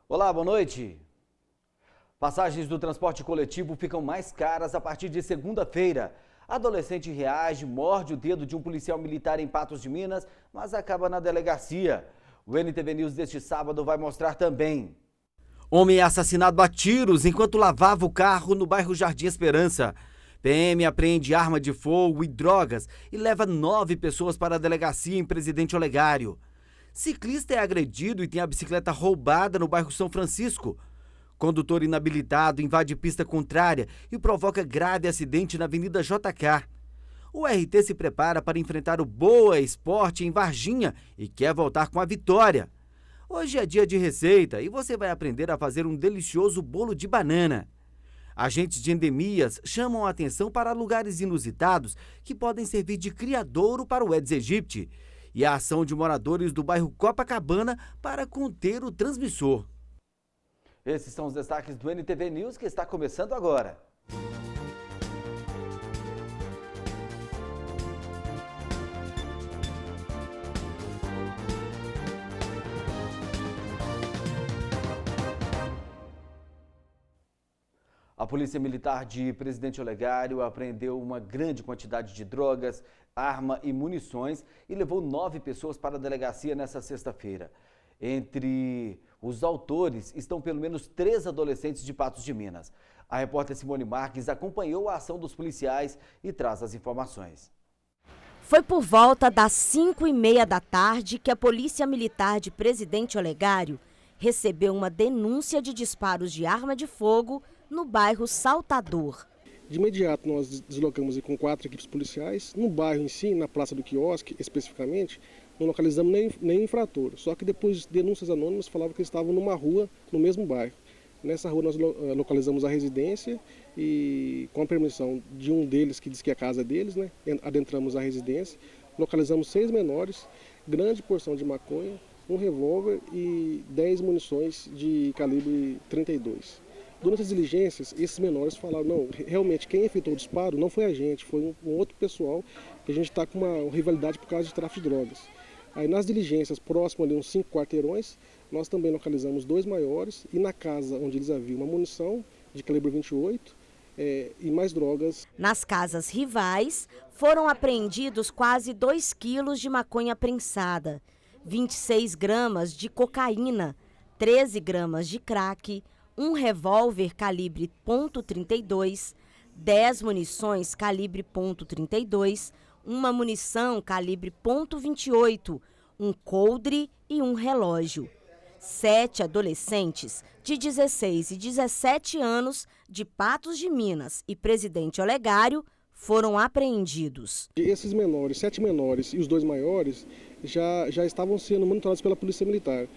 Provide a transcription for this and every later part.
Olá, boa noite. Passagens do transporte coletivo ficam mais caras a partir de segunda-feira. Adolescente reage, morde o dedo de um policial militar em Patos de Minas, mas acaba na delegacia. O NTV News deste sábado vai mostrar também. Homem é assassinado a tiros enquanto lavava o carro no bairro Jardim Esperança. PM apreende arma de fogo e drogas e leva 9 pessoas para a delegacia em Presidente Olegário. Ciclista é agredido e tem a bicicleta roubada no bairro São Francisco. Condutor inabilitado invade pista contrária e provoca grave acidente na Avenida JK. O RT se prepara para enfrentar o Boa Esporte em Varginha e quer voltar com a vitória. Hoje é dia de receita e você vai aprender a fazer um delicioso bolo de banana. Agentes de endemias chamam a atenção para lugares inusitados que podem servir de criadouro para o Aedes aegypti. E a ação de moradores do bairro Copacabana para conter o transmissor. Esses são os destaques do NTV News que está começando agora. A Polícia Militar de Presidente Olegário apreendeu uma grande quantidade de drogas, arma e munições e levou 9 pessoas para a delegacia nesta sexta-feira. Entre os autores estão pelo menos 3 adolescentes de Patos de Minas. A repórter Simone Marques acompanhou a ação dos policiais e traz as informações. Foi por volta das 5h30 da tarde que a Polícia Militar de Presidente Olegário recebeu uma denúncia de disparos de arma de fogo no bairro Saltador. De imediato nós deslocamos com 4 equipes policiais. No bairro em si, na Praça do Quiosque especificamente, não localizamos nenhum infrator. Só que depois denúncias anônimas falavam que eles estavam numa rua no mesmo bairro. Nessa rua nós localizamos a residência e com a permissão de um deles que diz que é a casa deles, né, adentramos a residência, localizamos 6 menores, grande porção de maconha, um revólver e 10 munições de calibre 32. Durante as diligências, esses menores falaram, não, realmente quem efetuou o disparo não foi a gente, foi um outro pessoal que a gente está com uma rivalidade por causa de tráfico de drogas. Aí nas diligências, próximo ali uns 5 quarteirões, nós também localizamos 2 maiores e na casa onde eles haviam uma munição de calibre 28 e mais drogas. Nas casas rivais, foram apreendidos quase 2 quilos de maconha prensada, 26 gramas de cocaína, 13 gramas de crack, um revólver calibre .32, 10 munições calibre .32, uma munição calibre .28, um coldre e um relógio. 7 adolescentes de 16 e 17 anos de Patos de Minas e Presidente Olegário foram apreendidos. Esses menores, 7 menores e os 2 maiores já estavam sendo monitorados pela Polícia Militar.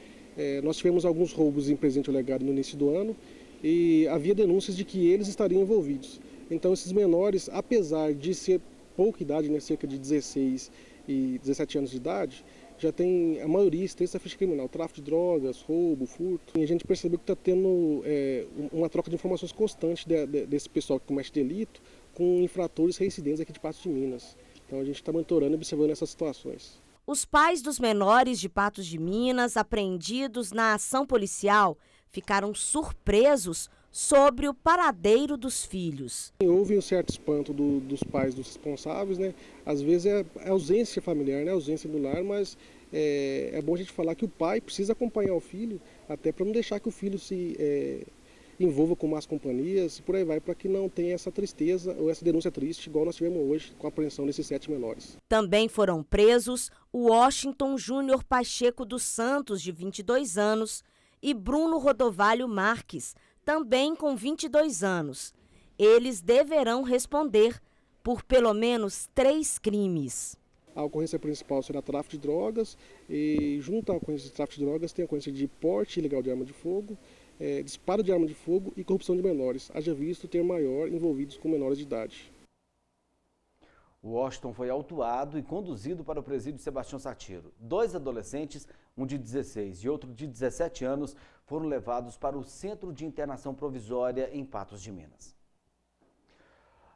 Nós tivemos alguns roubos em Presidente Olegário no início do ano e havia denúncias de que eles estariam envolvidos. Então esses menores, apesar de ser pouca idade, né, cerca de 16 e 17 anos de idade, já tem a maioria extensa ficha criminal, tráfico de drogas, roubo, furto. E a gente percebeu que está tendo uma troca de informações constante desse pessoal que comete delito com infratores reincidentes aqui de Patos de Minas. Então a gente está monitorando e observando essas situações. Os pais dos menores de Patos de Minas, apreendidos na ação policial, ficaram surpresos sobre o paradeiro dos filhos. Houve um certo espanto dos pais dos responsáveis, né? Às vezes é ausência familiar, né? Ausência do lar, mas é bom a gente falar que o pai precisa acompanhar o filho, até para não deixar que o filho se envolva com más companhias e por aí vai, para que não tenha essa tristeza ou essa denúncia triste, igual nós tivemos hoje com a apreensão desses 7 menores. Também foram presos o Washington Júnior Pacheco dos Santos, de 22 anos, e Bruno Rodovalho Marques, também com 22 anos. Eles deverão responder por pelo menos 3 crimes. A ocorrência principal será tráfico de drogas e junto à ocorrência de tráfico de drogas tem a ocorrência de porte ilegal de arma de fogo, disparo de arma de fogo e corrupção de menores, haja visto ter maior envolvidos com menores de idade. O Washington foi autuado e conduzido para o presídio Sebastião Satiro. 2 adolescentes, um de 16 e outro de 17 anos, foram levados para o Centro de Internação Provisória em Patos de Minas.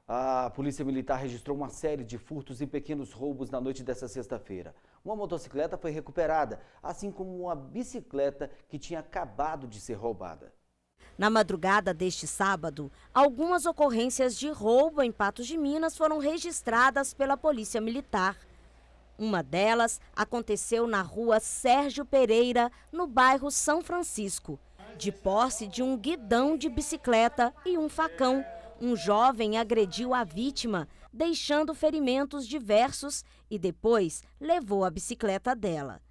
A Polícia Militar registrou uma série de furtos e pequenos roubos na noite desta sexta-feira. Uma motocicleta foi recuperada, assim como uma bicicleta que tinha acabado de ser roubada. Na madrugada deste sábado, algumas ocorrências de roubo em Patos de Minas foram registradas pela Polícia Militar. Uma delas aconteceu na rua Sérgio Pereira, no bairro São Francisco. De posse de um guidão de bicicleta e um facão, um jovem agrediu a vítima, deixando ferimentos diversos e depois levou a bicicleta dela.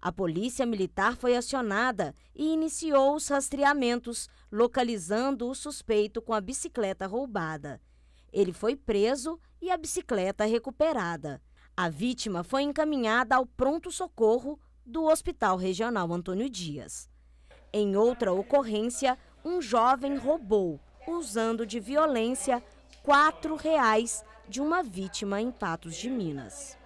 A Polícia Militar foi acionada e iniciou os rastreamentos, localizando o suspeito com a bicicleta roubada. Ele foi preso e a bicicleta recuperada. A vítima foi encaminhada ao pronto-socorro do Hospital Regional Antônio Dias. Em outra ocorrência, um jovem roubou, usando de violência, R$4 de uma vítima em Patos de Minas.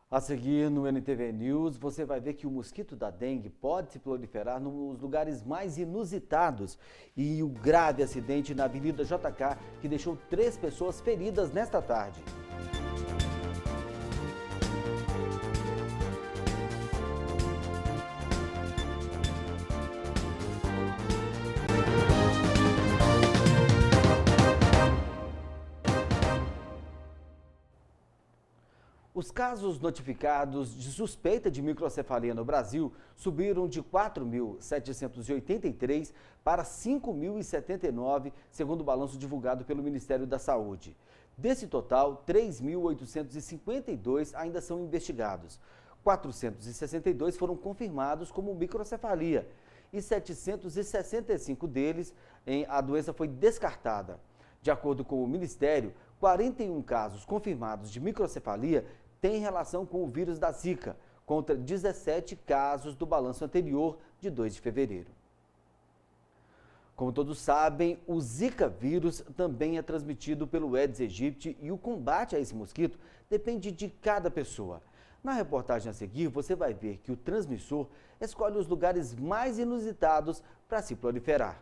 A seguir, no NTV News, você vai ver que o mosquito da dengue pode se proliferar nos lugares mais inusitados. E o grave acidente na Avenida JK, que deixou 3 pessoas feridas nesta tarde. Os casos notificados de suspeita de microcefalia no Brasil subiram de 4.783 para 5.079, segundo o balanço divulgado pelo Ministério da Saúde. Desse total, 3.852 ainda são investigados. 462 foram confirmados como microcefalia e 765 deles a doença foi descartada. De acordo com o Ministério, 41 casos confirmados de microcefalia têm relação com o vírus da Zika, contra 17 casos do balanço anterior de 2 de fevereiro. Como todos sabem, o Zika vírus também é transmitido pelo Aedes aegypti e o combate a esse mosquito depende de cada pessoa. Na reportagem a seguir, você vai ver que o transmissor escolhe os lugares mais inusitados para se proliferar.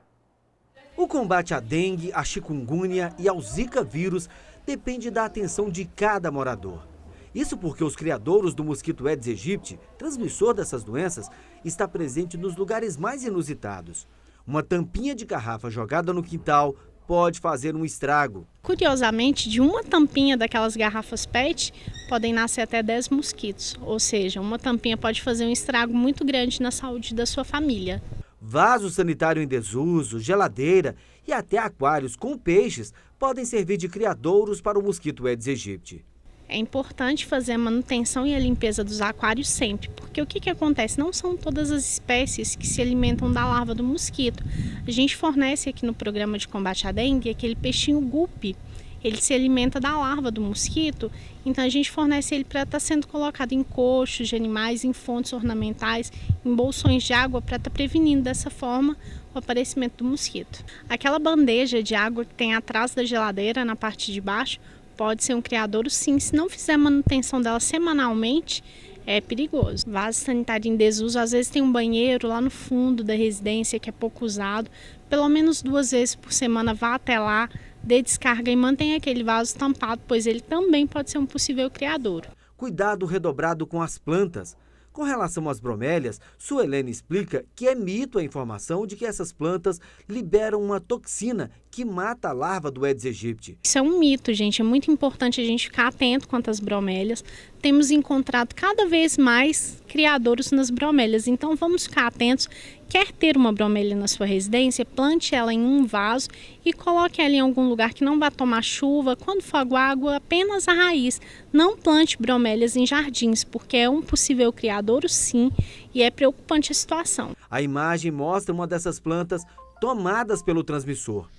O combate à dengue, à chikungunya e ao Zika vírus depende da atenção de cada morador. Isso porque os criadouros do mosquito Aedes aegypti, transmissor dessas doenças, está presente nos lugares mais inusitados. Uma tampinha de garrafa jogada no quintal pode fazer um estrago. Curiosamente, de uma tampinha daquelas garrafas PET, podem nascer até 10 mosquitos. Ou seja, uma tampinha pode fazer um estrago muito grande na saúde da sua família. Vaso sanitário em desuso, geladeira e até aquários com peixes podem servir de criadouros para o mosquito Aedes aegypti. É importante fazer a manutenção e a limpeza dos aquários sempre, porque o que acontece? Não são todas as espécies que se alimentam da larva do mosquito. A gente fornece aqui no programa de combate à dengue aquele peixinho guppy. Ele se alimenta da larva do mosquito, então a gente fornece ele para estar sendo colocado em coxos de animais, em fontes ornamentais, em bolsões de água, para estar prevenindo dessa forma o aparecimento do mosquito. Aquela bandeja de água que tem atrás da geladeira, na parte de baixo, pode ser um criadouro sim, se não fizer manutenção dela semanalmente, é perigoso. Vaso sanitário em desuso, às vezes tem um banheiro lá no fundo da residência que é pouco usado, pelo menos 2 vezes por semana vá até lá, dê descarga e mantenha aquele vaso tampado, pois ele também pode ser um possível criadouro. Cuidado redobrado com as plantas. Com relação às bromélias, Suelene explica que é mito a informação de que essas plantas liberam uma toxina que mata a larva do Aedes aegypti. Isso é um mito, gente. É muito importante a gente ficar atento quanto às bromélias. Temos encontrado cada vez mais criadouros nas bromélias, então vamos ficar atentos. Quer ter uma bromélia na sua residência, plante ela em um vaso e coloque ela em algum lugar que não vá tomar chuva. Quando for água, apenas a raiz. Não plante bromélias em jardins, porque é um possível criadouro sim, e é preocupante a situação. A imagem mostra uma dessas plantas tomadas pelo transmissor.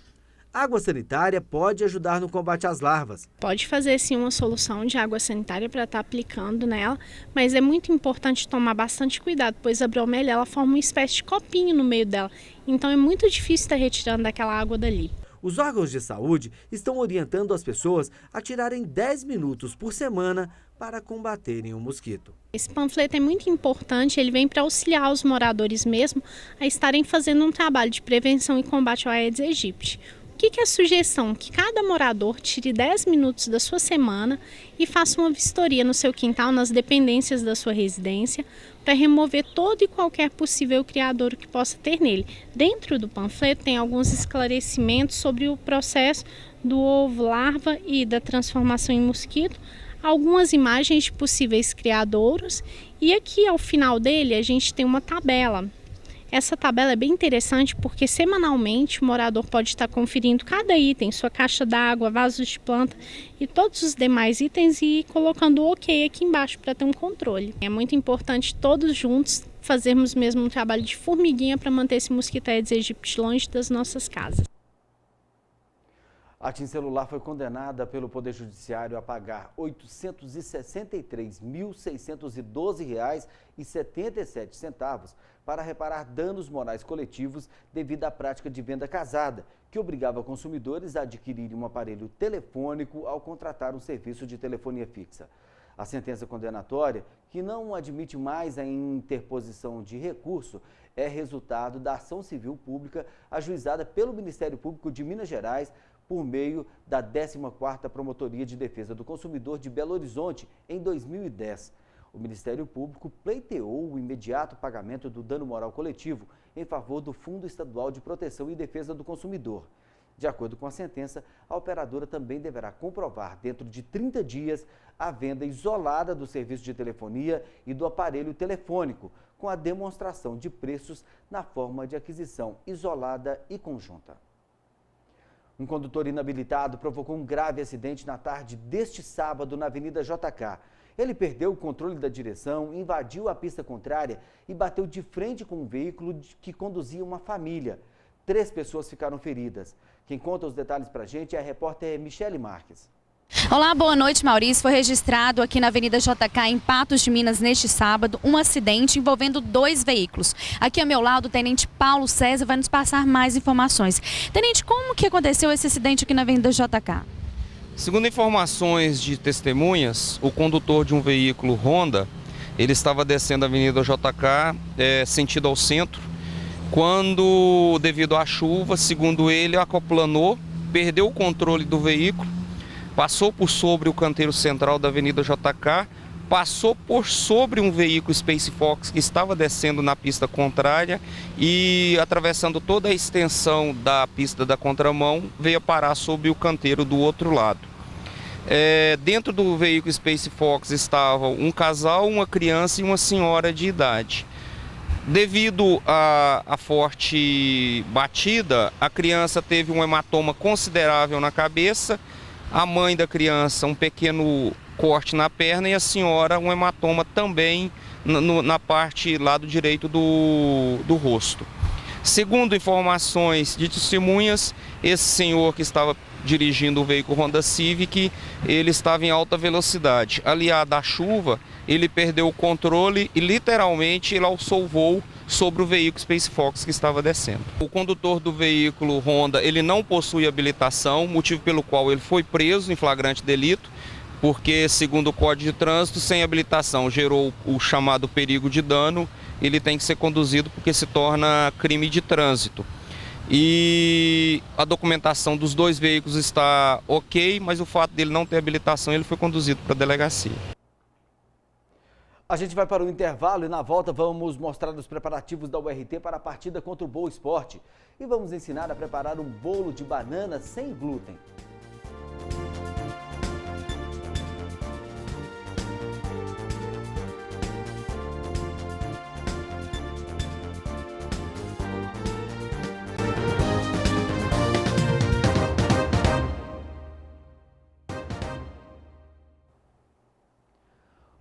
Água sanitária pode ajudar no combate às larvas. Pode fazer sim uma solução de água sanitária para estar aplicando nela, mas é muito importante tomar bastante cuidado, pois a bromélia ela forma uma espécie de copinho no meio dela, então é muito difícil estar retirando daquela água dali. Os órgãos de saúde estão orientando as pessoas a tirarem 10 minutos por semana para combaterem o mosquito. Esse panfleto é muito importante, ele vem para auxiliar os moradores mesmo a estarem fazendo um trabalho de prevenção e combate ao Aedes aegypti. O que é a sugestão? Que cada morador tire 10 minutos da sua semana e faça uma vistoria no seu quintal, nas dependências da sua residência, para remover todo e qualquer possível criadouro que possa ter nele. Dentro do panfleto tem alguns esclarecimentos sobre o processo do ovo, larva e da transformação em mosquito, algumas imagens de possíveis criadouros, e aqui ao final dele a gente tem uma tabela. Essa tabela é bem interessante porque semanalmente o morador pode estar conferindo cada item, sua caixa d'água, vasos de planta e todos os demais itens, e ir colocando o ok aqui embaixo para ter um controle. É muito importante todos juntos fazermos mesmo um trabalho de formiguinha para manter esse mosquito Aedes aegypti longe das nossas casas. A TIM Celular foi condenada pelo Poder Judiciário a pagar R$ 863.612,77 para reparar danos morais coletivos devido à prática de venda casada, que obrigava consumidores a adquirirem um aparelho telefônico ao contratar um serviço de telefonia fixa. A sentença condenatória, que não admite mais a interposição de recurso, é resultado da ação civil pública ajuizada pelo Ministério Público de Minas Gerais por meio da 14ª Promotoria de Defesa do Consumidor de Belo Horizonte, em 2010. O Ministério Público pleiteou o imediato pagamento do dano moral coletivo em favor do Fundo Estadual de Proteção e Defesa do Consumidor. De acordo com a sentença, a operadora também deverá comprovar, dentro de 30 dias, a venda isolada do serviço de telefonia e do aparelho telefônico, com a demonstração de preços na forma de aquisição isolada e conjunta. Um condutor inabilitado provocou um grave acidente na tarde deste sábado na Avenida JK. Ele perdeu o controle da direção, invadiu a pista contrária e bateu de frente com um veículo que conduzia uma família. 3 pessoas ficaram feridas. Quem conta os detalhes pra gente é a repórter Michele Marques. Olá, boa noite, Maurício. Foi registrado aqui na Avenida JK, em Patos de Minas, neste sábado, um acidente envolvendo 2 veículos. Aqui ao meu lado, o tenente Paulo César vai nos passar mais informações. Tenente, como que aconteceu esse acidente aqui na Avenida JK? Segundo informações de testemunhas, o condutor de um veículo Honda, ele estava descendo a Avenida JK, sentido ao centro, quando, devido à chuva, segundo ele, acoplanou, perdeu o controle do veículo, passou por sobre o canteiro central da Avenida JK, passou por sobre um veículo Space Fox que estava descendo na pista contrária e, atravessando toda a extensão da pista da contramão, veio parar sobre o canteiro do outro lado. Dentro do veículo Space Fox estavam um casal, uma criança e uma senhora de idade. Devido à forte batida, a criança teve um hematoma considerável na cabeça, a mãe da criança um pequeno corte na perna e a senhora um hematoma também na parte lado direito do rosto. Segundo informações de testemunhas, esse senhor que estava dirigindo o veículo Honda Civic, ele estava em alta velocidade. Aliado à chuva, ele perdeu o controle e literalmente ele alçou o voo sobre o veículo Space Fox que estava descendo. O condutor do veículo Honda, ele não possui habilitação, motivo pelo qual ele foi preso em flagrante delito, porque, segundo o Código de Trânsito, sem habilitação gerou o chamado perigo de dano, ele tem que ser conduzido porque se torna crime de trânsito. E a documentação dos 2 veículos está ok, mas o fato dele não ter habilitação, ele foi conduzido para a delegacia. A gente vai para o intervalo e na volta vamos mostrar os preparativos da URT para a partida contra o Boa Esporte. E vamos ensinar a preparar um bolo de banana sem glúten.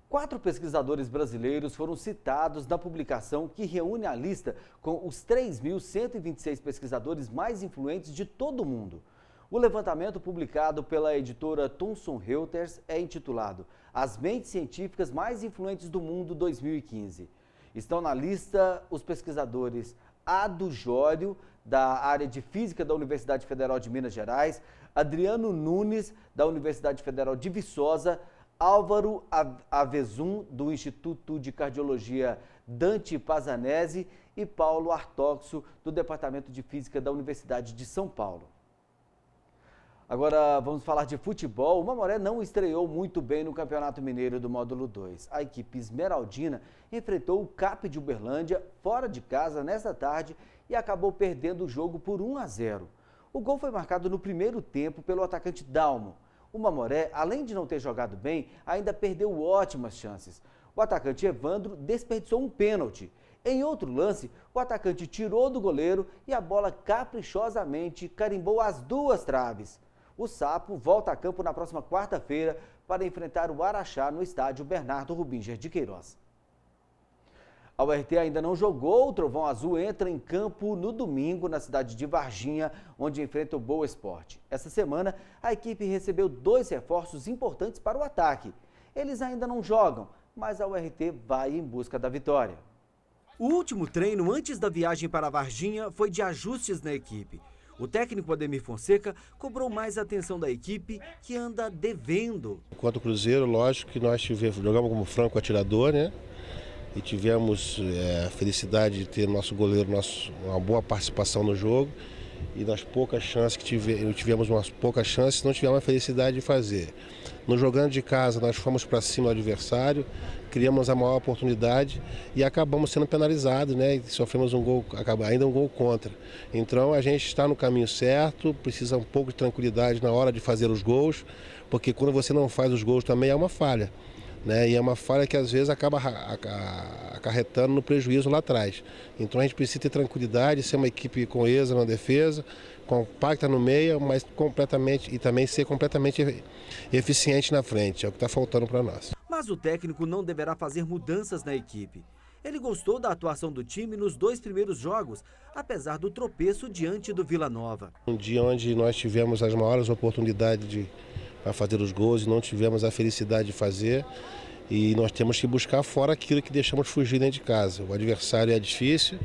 Quatro pesquisadores brasileiros foram citados na publicação que reúne a lista com os 3.126 pesquisadores mais influentes de todo o mundo. O levantamento publicado pela editora Thomson Reuters é intitulado As Mentes Científicas Mais Influentes do Mundo 2015. Estão na lista os pesquisadores Ado Jório, da área de Física da Universidade Federal de Minas Gerais, Adriano Nunes, da Universidade Federal de Viçosa, Álvaro Avezum, do Instituto de Cardiologia Dante Pazanese e Paulo Artoxo, do Departamento de Física da Universidade de São Paulo. Agora vamos falar de futebol. O Mamoré não estreou muito bem no Campeonato Mineiro do Módulo 2. A equipe esmeraldina enfrentou o CAP de Uberlândia fora de casa nesta tarde e acabou perdendo o jogo por 1-0. O gol foi marcado no primeiro tempo pelo atacante Dalmo. O Mamoré, além de não ter jogado bem, ainda perdeu ótimas chances. O atacante Evandro desperdiçou um pênalti. Em outro lance, o atacante tirou do goleiro e a bola caprichosamente carimbou as duas traves. O Sapo volta a campo na próxima quarta-feira para enfrentar o Araxá no estádio Bernardo Rubinger de Queiroz. A URT ainda não jogou, o Trovão Azul entra em campo no domingo na cidade de Varginha, onde enfrenta o Boa Esporte. Essa semana, a equipe recebeu 2 reforços importantes para o ataque. Eles ainda não jogam, mas a URT vai em busca da vitória. O último treino antes da viagem para Varginha foi de ajustes na equipe. O técnico Ademir Fonseca cobrou mais atenção da equipe, que anda devendo. Quanto ao Cruzeiro, lógico que nós jogamos como franco atirador, né? E tivemos a felicidade de ter nosso goleiro, uma boa participação no jogo. E nas poucas chances que tivemos umas poucas chances, não tivemos a felicidade de fazer. No jogando de casa, nós fomos para cima do adversário, criamos a maior oportunidade e acabamos sendo penalizados, né? E sofremos ainda um gol contra. Então a gente está no caminho certo, precisa um pouco de tranquilidade na hora de fazer os gols, porque quando você não faz os gols também é uma falha, né? E é uma falha que às vezes acaba acarretando no prejuízo lá atrás. Então a gente precisa ter tranquilidade, ser uma equipe coesa na defesa, compacta no meio, mas também ser completamente eficiente na frente. É o que está faltando para nós. Mas o técnico não deverá fazer mudanças na equipe. Ele gostou da atuação do time nos 2 primeiros jogos, apesar do tropeço diante do Vila Nova. Um dia onde nós tivemos as maiores oportunidades para fazer os gols e não tivemos a felicidade de fazer. E nós temos que buscar fora aquilo que deixamos fugir dentro de casa. O adversário é difícil,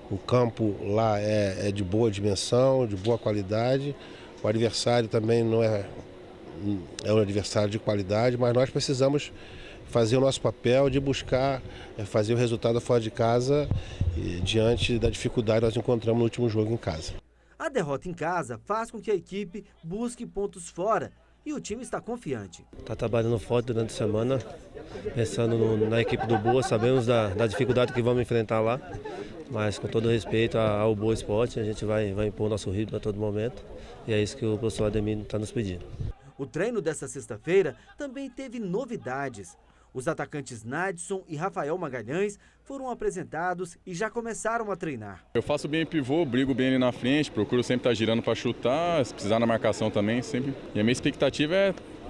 o campo lá é de boa dimensão, de boa qualidade. O adversário também não é um adversário de qualidade, mas nós precisamos fazer o nosso papel de buscar fazer o resultado fora de casa diante da dificuldade que nós encontramos no último jogo em casa. A derrota em casa faz com que a equipe busque pontos fora e o time está confiante. Está trabalhando forte durante a semana, pensando na equipe do Boa, sabemos da dificuldade que vamos enfrentar lá, mas com todo respeito ao Boa Esporte, a gente vai impor nosso ritmo a todo momento e é isso que o professor Ademir está nos pedindo. O treino desta sexta-feira também teve novidades. Os atacantes Nadson e Rafael Magalhães foram apresentados e já começaram a treinar. Eu faço bem pivô, brigo bem ali na frente, procuro sempre estar girando para chutar, se precisar na marcação também, sempre. E a minha expectativa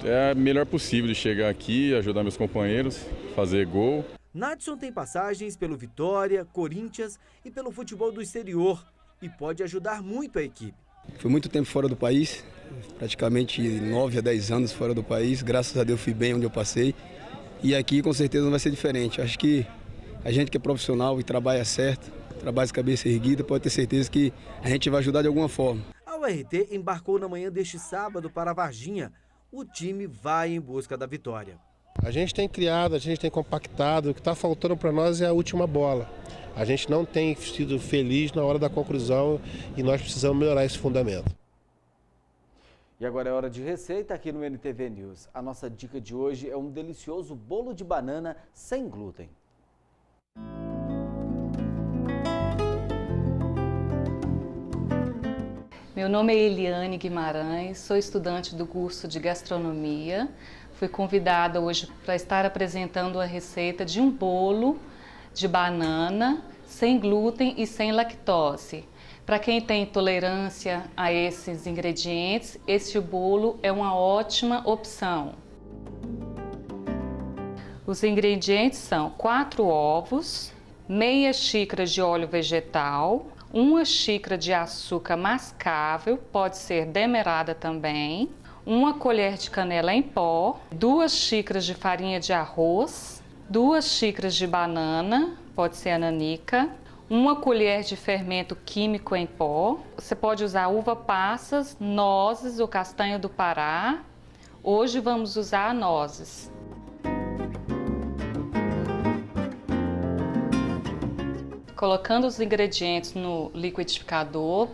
é a melhor possível de chegar aqui, ajudar meus companheiros, fazer gol. Nadson tem passagens pelo Vitória, Corinthians e pelo futebol do exterior e pode ajudar muito a equipe. Fui muito tempo fora do país, praticamente 9 a 10 anos fora do país. Graças a Deus fui bem onde eu passei. E aqui com certeza não vai ser diferente. Acho que a gente que é profissional e trabalha certo, trabalha de cabeça erguida, pode ter certeza que a gente vai ajudar de alguma forma. A URT embarcou na manhã deste sábado para Varginha. O time vai em busca da vitória. A gente tem criado, a gente tem compactado, o que está faltando para nós é a última bola. A gente não tem sido feliz na hora da conclusão e nós precisamos melhorar esse fundamento. E agora é hora de receita aqui no NTV News. A nossa dica de hoje é um delicioso bolo de banana sem glúten. Meu nome é Eliane Guimarães, sou estudante do curso de gastronomia. Fui convidada hoje para estar apresentando a receita de um bolo de banana sem glúten e sem lactose. Para quem tem intolerância a esses ingredientes, este bolo é uma ótima opção. Os ingredientes são 4 ovos, meia xícara de óleo vegetal, 1 xícara de açúcar mascável, pode ser demerara também, 1 colher de canela em pó, 2 xícaras de farinha de arroz, 2 xícaras de banana, pode ser a nanica, 1 colher de fermento químico em pó. Você pode usar uva passas, nozes ou castanha do Pará. Hoje vamos usar nozes. Colocando os ingredientes no liquidificador.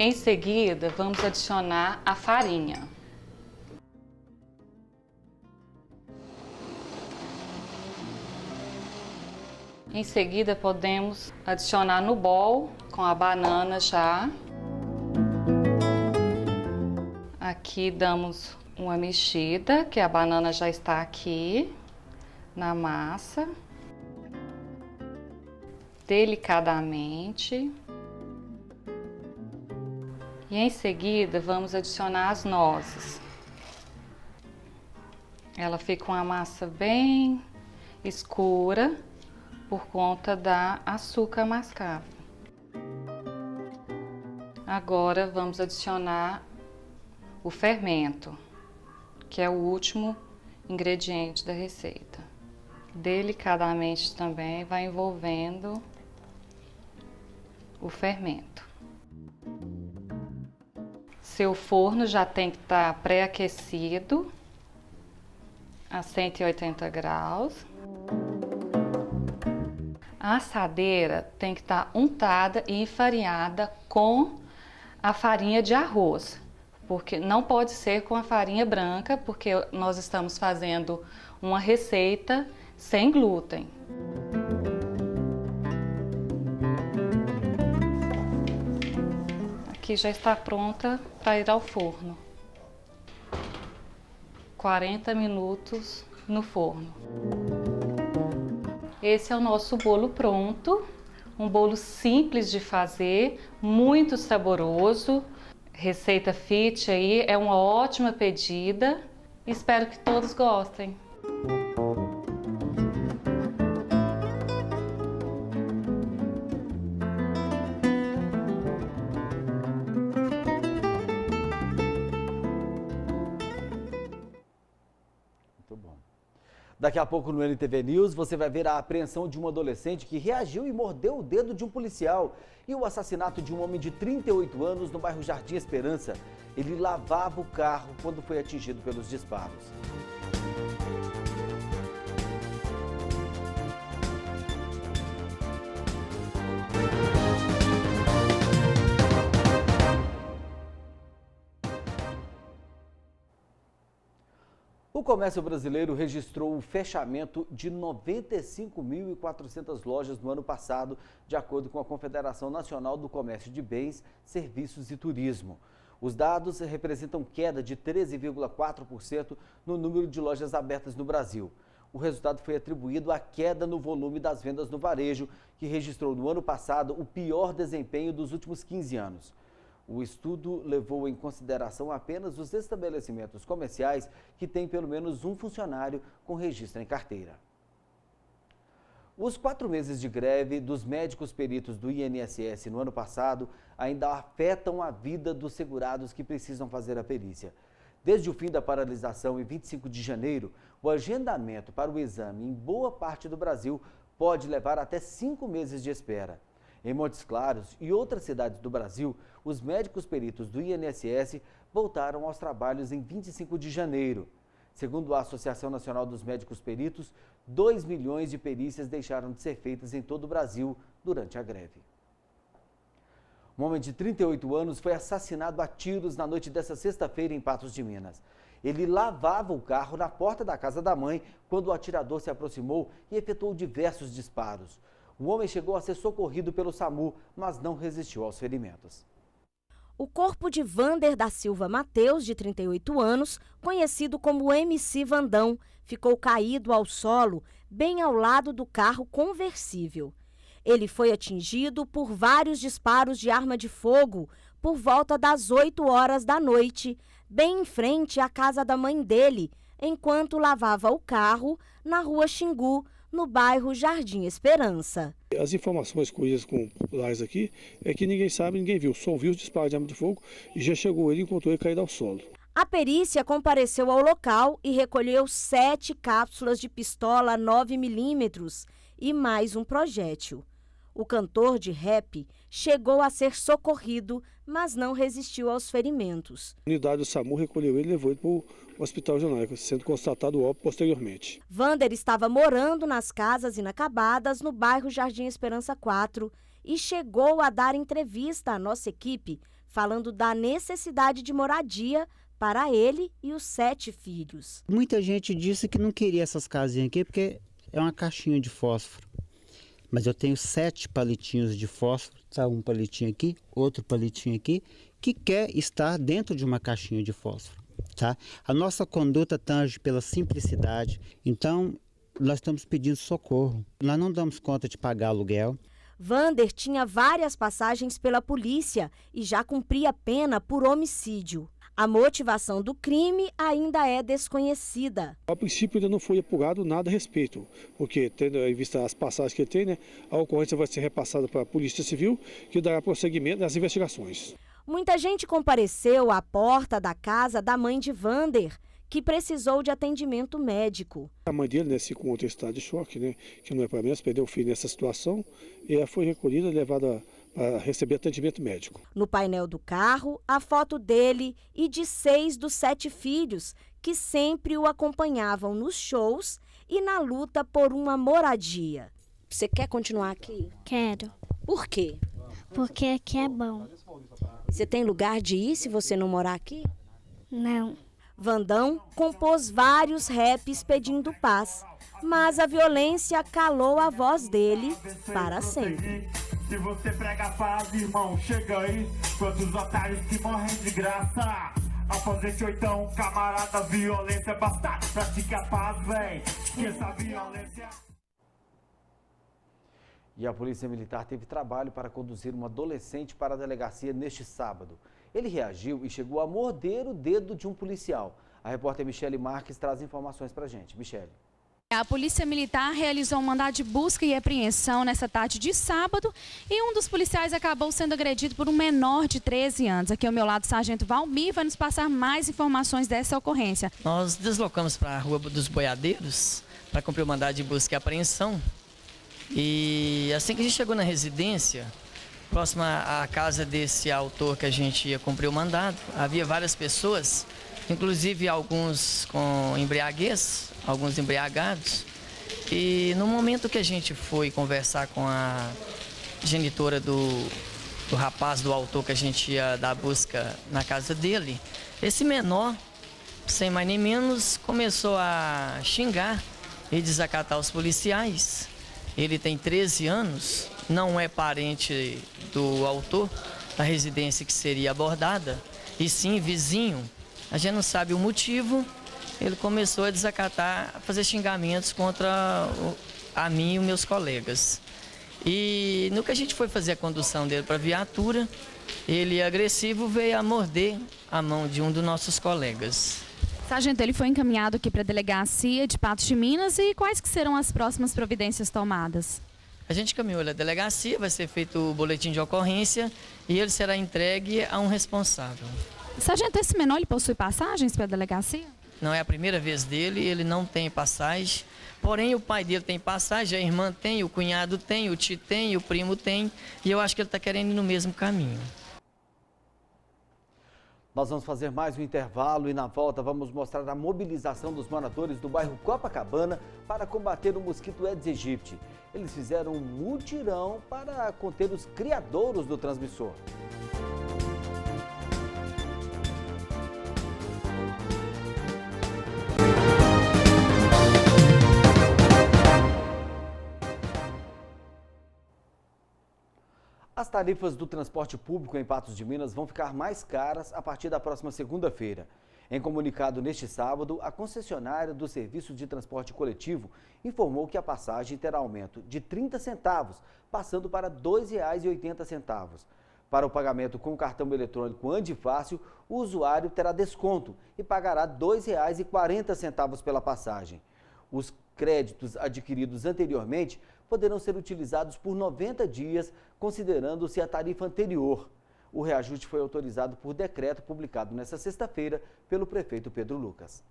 Em seguida, vamos adicionar a farinha. Em seguida, podemos adicionar no bowl com a banana já. Aqui damos uma mexida, que a banana já está aqui na massa. Delicadamente. E em seguida, vamos adicionar as nozes. Ela fica uma massa bem escura por conta da açúcar mascavo. Agora vamos adicionar o fermento, que é o último ingrediente da receita. Delicadamente também vai envolvendo o fermento. Seu forno já tem que estar pré-aquecido a 180 graus. A assadeira tem que estar untada e enfarinhada com a farinha de arroz, porque não pode ser com a farinha branca, porque nós estamos fazendo uma receita sem glúten. Aqui já está pronta para ir ao forno. 40 minutos no forno. Esse é o nosso bolo pronto, um bolo simples de fazer, muito saboroso. Receita fit aí, é uma ótima pedida. Espero que todos gostem. Muito bom. Daqui a pouco no NTV News você vai ver a apreensão de um adolescente que reagiu e mordeu o dedo de um policial e o assassinato de um homem de 38 anos no bairro Jardim Esperança. Ele lavava o carro quando foi atingido pelos disparos. O comércio brasileiro registrou o fechamento de 95.400 lojas no ano passado, de acordo com a Confederação Nacional do Comércio de Bens, Serviços e Turismo. Os dados representam queda de 13,4% no número de lojas abertas no Brasil. O resultado foi atribuído à queda no volume das vendas no varejo, que registrou no ano passado o pior desempenho dos últimos 15 anos. O estudo levou em consideração apenas os estabelecimentos comerciais que têm pelo menos um funcionário com registro em carteira. Os 4 meses de greve dos médicos peritos do INSS no ano passado ainda afetam a vida dos segurados que precisam fazer a perícia. Desde o fim da paralisação em 25 de janeiro, o agendamento para o exame em boa parte do Brasil pode levar até 5 meses de espera. Em Montes Claros e outras cidades do Brasil, os médicos peritos do INSS voltaram aos trabalhos em 25 de janeiro. Segundo a Associação Nacional dos Médicos Peritos, 2 milhões de perícias deixaram de ser feitas em todo o Brasil durante a greve. Um homem de 38 anos foi assassinado a tiros na noite desta sexta-feira em Patos de Minas. Ele lavava o carro na porta da casa da mãe quando o atirador se aproximou e efetuou diversos disparos. O homem chegou a ser socorrido pelo SAMU, mas não resistiu aos ferimentos. O corpo de Vander da Silva Mateus, de 38 anos, conhecido como MC Vandão, ficou caído ao solo, bem ao lado do carro conversível. Ele foi atingido por vários disparos de arma de fogo por volta das 8 horas da noite, bem em frente à casa da mãe dele, enquanto lavava o carro na rua Xingu, no bairro Jardim Esperança. As informações colhidas com populares aqui é que ninguém sabe, ninguém viu. Só viu os disparos de arma de fogo e já chegou ele e encontrou ele caído ao solo. A perícia compareceu ao local e recolheu 7 cápsulas de pistola 9mm e mais um projétil. O cantor de rap chegou a ser socorrido, mas não resistiu aos ferimentos. A unidade do SAMU recolheu ele e levou ele para o hospital Janaica, sendo constatado o óbito posteriormente. Vander estava morando nas casas inacabadas no bairro Jardim Esperança 4 e chegou a dar entrevista à nossa equipe, falando da necessidade de moradia para ele e os 7 filhos. Muita gente disse que não queria essas casinhas aqui porque é uma caixinha de fósforo. Mas eu tenho 7 palitinhos de fósforo, tá? Um palitinho aqui, outro palitinho aqui, que quer estar dentro de uma caixinha de fósforo. Tá? A nossa conduta tange pela simplicidade, então nós estamos pedindo socorro. Nós não damos conta de pagar aluguel. Vander tinha várias passagens pela polícia e já cumpria pena por homicídio. A motivação do crime ainda é desconhecida. A princípio ainda não foi apurado nada a respeito, porque tendo em vista as passagens que ele tem, a ocorrência vai ser repassada para a Polícia Civil, que dará prosseguimento nas investigações. Muita gente compareceu à porta da casa da mãe de Vander, que precisou de atendimento médico. A mãe dele, se encontra em estado de choque, que não é para menos, perdeu o filho nessa situação, e ela foi recolhida e levada a receber atendimento médico. No painel do carro, a foto dele e de 6 dos 7 filhos, que sempre o acompanhavam nos shows e na luta por uma moradia. Você quer continuar aqui? Quero. Por quê? Porque aqui é bom. Você tem lugar de ir se você não morar aqui? Não. Vandão compôs vários raps pedindo paz, mas a violência calou a voz dele para sempre. Se você prega paz, irmão, chega aí. Quantos otários que morrem de graça. Aposente ou então, camarada, violência basta. Pratique a paz, véi. Que essa violência... E a Polícia Militar teve trabalho para conduzir um adolescente para a delegacia neste sábado. Ele reagiu e chegou a morder o dedo de um policial. A repórter Michele Marques traz informações para a gente. Michele. A Polícia Militar realizou um mandado de busca e apreensão nessa tarde de sábado e um dos policiais acabou sendo agredido por um menor de 13 anos. Aqui ao meu lado, o sargento Valmir vai nos passar mais informações dessa ocorrência. Nós deslocamos para a Rua dos Boiadeiros para cumprir o mandado de busca e apreensão. E assim que a gente chegou na residência, próxima à casa desse autor que a gente ia cumprir o mandado, havia várias pessoas, inclusive alguns com embriaguez, alguns embriagados. E no momento que a gente foi conversar com a genitora do rapaz, do autor que a gente ia dar busca na casa dele, esse menor, sem mais nem menos, começou a xingar e desacatar os policiais. Ele tem 13 anos, não é parente do autor da residência que seria abordada, e sim vizinho. A gente não sabe o motivo, ele começou a desacatar, a fazer xingamentos contra a mim e os meus colegas. E no que a gente foi fazer a condução dele para a viatura, ele agressivo veio a morder a mão de um dos nossos colegas. Sargento, ele foi encaminhado aqui para a delegacia de Patos de Minas e quais que serão as próximas providências tomadas? A gente encaminhou ele à delegacia, vai ser feito o boletim de ocorrência e ele será entregue a um responsável. Sargento, esse menor ele possui passagens para a delegacia? Não é a primeira vez dele, ele não tem passagem, porém o pai dele tem passagem, a irmã tem, o cunhado tem, o tio tem, o primo tem, e eu acho que ele está querendo ir no mesmo caminho. Nós vamos fazer mais um intervalo e na volta vamos mostrar a mobilização dos moradores do bairro Copacabana para combater o mosquito Aedes aegypti. Eles fizeram um mutirão para conter os criadouros do transmissor. As tarifas do transporte público em Patos de Minas vão ficar mais caras a partir da próxima segunda-feira. Em comunicado neste sábado, a concessionária do serviço de transporte coletivo informou que a passagem terá aumento de 30 centavos, passando para R$ 2,80. Para o pagamento com o cartão eletrônico Andifácil, o usuário terá desconto e pagará R$ 2,40 pela passagem. Os créditos adquiridos anteriormente poderão ser utilizados por 90 dias, considerando-se a tarifa anterior. O reajuste foi autorizado por decreto publicado nesta sexta-feira pelo prefeito Pedro Lucas.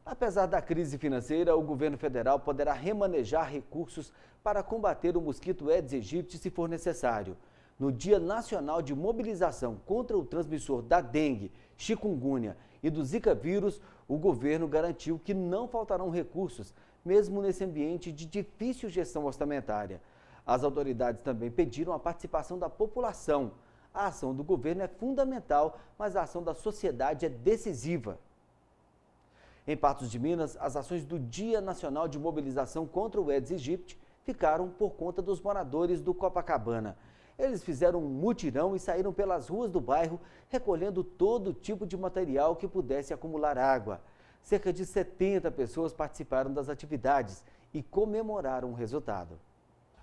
Apesar da crise financeira, o governo federal poderá remanejar recursos para combater o mosquito Aedes aegypti se for necessário. No Dia Nacional de Mobilização contra o transmissor da dengue, chikungunya e do zika vírus, o governo garantiu que não faltarão recursos, mesmo nesse ambiente de difícil gestão orçamentária. As autoridades também pediram a participação da população. a ação do governo é fundamental, mas a ação da sociedade é decisiva. Em Patos de Minas, as ações do Dia Nacional de Mobilização contra o Aedes aegypti ficaram por conta dos moradores do Copacabana. Eles fizeram um mutirão e saíram pelas ruas do bairro, recolhendo todo tipo de material que pudesse acumular água. Cerca de 70 pessoas participaram das atividades e comemoraram o resultado.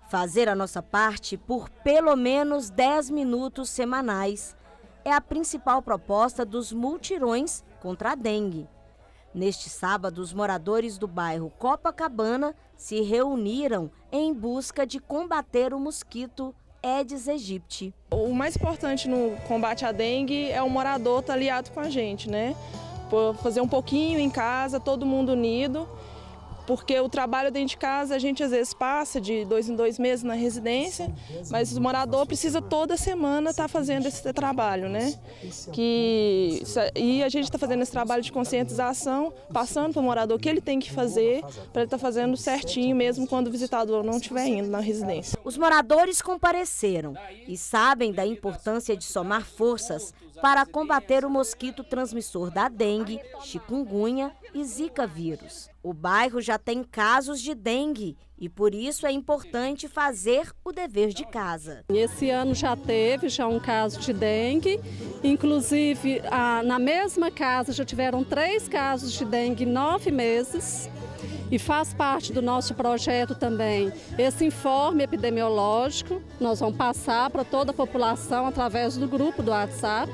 Fazer a nossa parte por pelo menos 10 minutos semanais é a principal proposta dos multirões contra a dengue. Neste sábado, os moradores do bairro Copacabana se reuniram em busca de combater o mosquito Aedes aegypti. O mais importante no combate à dengue é o morador estar aliado com a gente, né? Fazer um pouquinho em casa, todo mundo unido, porque o trabalho dentro de casa a gente às vezes passa de 2 em 2 meses na residência, mas o morador precisa toda semana estar fazendo esse trabalho, né? E a gente está fazendo esse trabalho de conscientização, passando para o morador o que ele tem que fazer, para ele estar fazendo certinho mesmo quando o visitador não estiver indo na residência. Os moradores compareceram e sabem da importância de somar forças para combater o mosquito transmissor da dengue, chikungunya e zika vírus. O bairro já tem casos de dengue e por isso é importante fazer o dever de casa. Esse ano já teve um caso de dengue, inclusive na mesma casa já tiveram 3 casos de dengue em 9 meses. E faz parte do nosso projeto também esse informe epidemiológico. Nós vamos passar para toda a população através do grupo do WhatsApp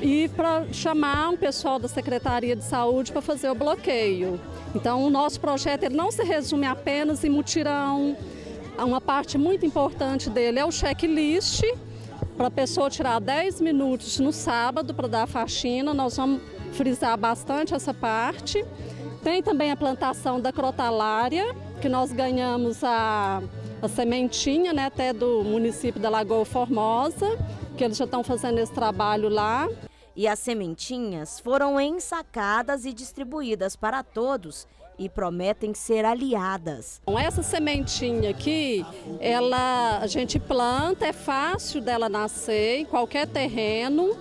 e para chamar um pessoal da Secretaria de Saúde para fazer o bloqueio. Então, o nosso projeto ele não se resume apenas em mutirão. Uma parte muito importante dele é o checklist, para a pessoa tirar 10 minutos no sábado para dar a faxina. Nós vamos frisar bastante essa parte. Tem também a plantação da crotalária, que nós ganhamos a sementinha, né, até do município da Lagoa Formosa, que eles já estão fazendo esse trabalho lá. E as sementinhas foram ensacadas e distribuídas para todos e prometem ser aliadas. Essa sementinha aqui, a gente planta, é fácil dela nascer em qualquer terreno.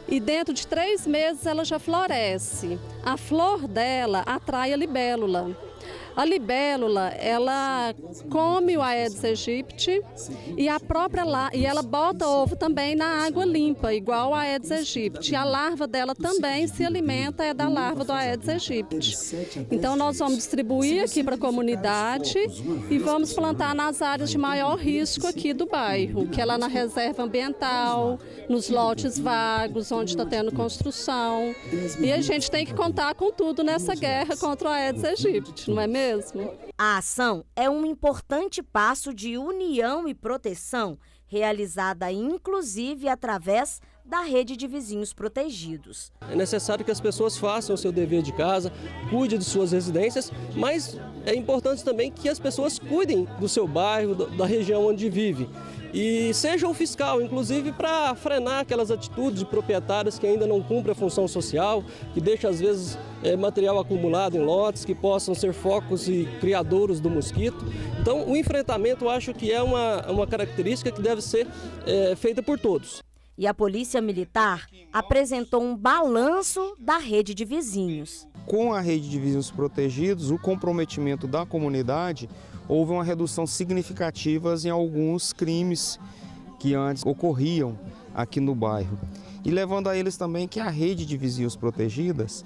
E dentro de 3 meses ela já floresce. A flor dela atrai a libélula. A libélula, ela come o Aedes aegypti e ela bota ovo também na água limpa, igual a Aedes aegypti. A larva dela também se alimenta da larva do Aedes aegypti. Então nós vamos distribuir aqui para a comunidade e vamos plantar nas áreas de maior risco aqui do bairro, que é lá na reserva ambiental, nos lotes vagos, onde está tendo construção. E a gente tem que contar com tudo nessa guerra contra o Aedes aegypti, não é mesmo? A ação é um importante passo de união e proteção, realizada inclusive através da rede de vizinhos protegidos. É necessário que as pessoas façam o seu dever de casa, cuidem de suas residências, mas é importante também que as pessoas cuidem do seu bairro, da região onde vive. E seja um fiscal, inclusive para frenar aquelas atitudes de proprietários que ainda não cumprem a função social, que deixam às vezes material acumulado em lotes, que possam ser focos e criadouros do mosquito. Então o enfrentamento eu acho que é uma característica que deve ser feita por todos. E a Polícia Militar apresentou um balanço da rede de vizinhos. Com a rede de vizinhos protegidos, o comprometimento da comunidade, houve uma redução significativa em alguns crimes que antes ocorriam aqui no bairro. E levando a eles também que a rede de vizinhos protegidas,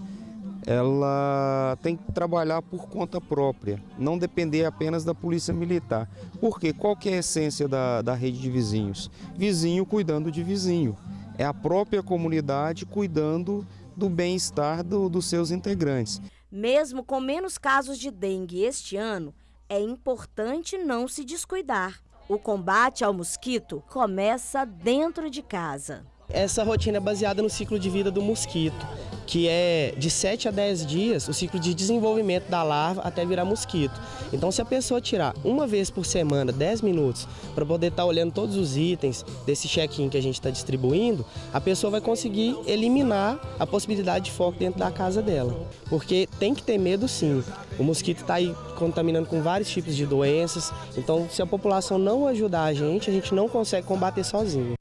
ela tem que trabalhar por conta própria, não depender apenas da Polícia Militar. Porque qual que é a essência da rede de vizinhos? Vizinho cuidando de vizinho. É a própria comunidade cuidando do bem-estar dos seus integrantes. Mesmo com menos casos de dengue este ano, é importante não se descuidar. O combate ao mosquito começa dentro de casa. Essa rotina é baseada no ciclo de vida do mosquito, que é de 7 a 10 dias o ciclo de desenvolvimento da larva até virar mosquito. Então, se a pessoa tirar uma vez por semana, 10 minutos, para poder estar olhando todos os itens desse check-in que a gente está distribuindo, a pessoa vai conseguir eliminar a possibilidade de foco dentro da casa dela. Porque tem que ter medo sim. O mosquito está aí contaminando com vários tipos de doenças. Então, se a população não ajudar a gente não consegue combater sozinho.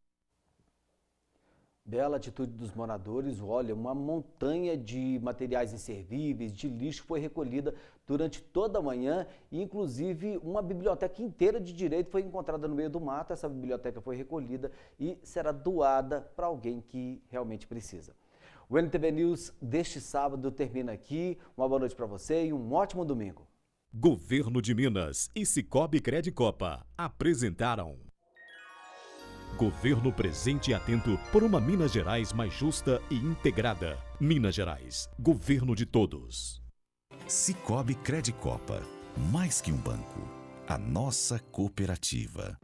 Bela atitude dos moradores. Olha, uma montanha de materiais inservíveis, de lixo foi recolhida durante toda a manhã e, inclusive, uma biblioteca inteira de direito foi encontrada no meio do mato. Essa biblioteca foi recolhida e será doada para alguém que realmente precisa. O NTV News deste sábado termina aqui. Uma boa noite para você e um ótimo domingo. Governo de Minas e Sicoob Credicopa apresentaram Governo presente e atento por uma Minas Gerais mais justa e integrada. Minas Gerais, governo de todos. Sicoob Credicopa, mais que um banco, a nossa cooperativa.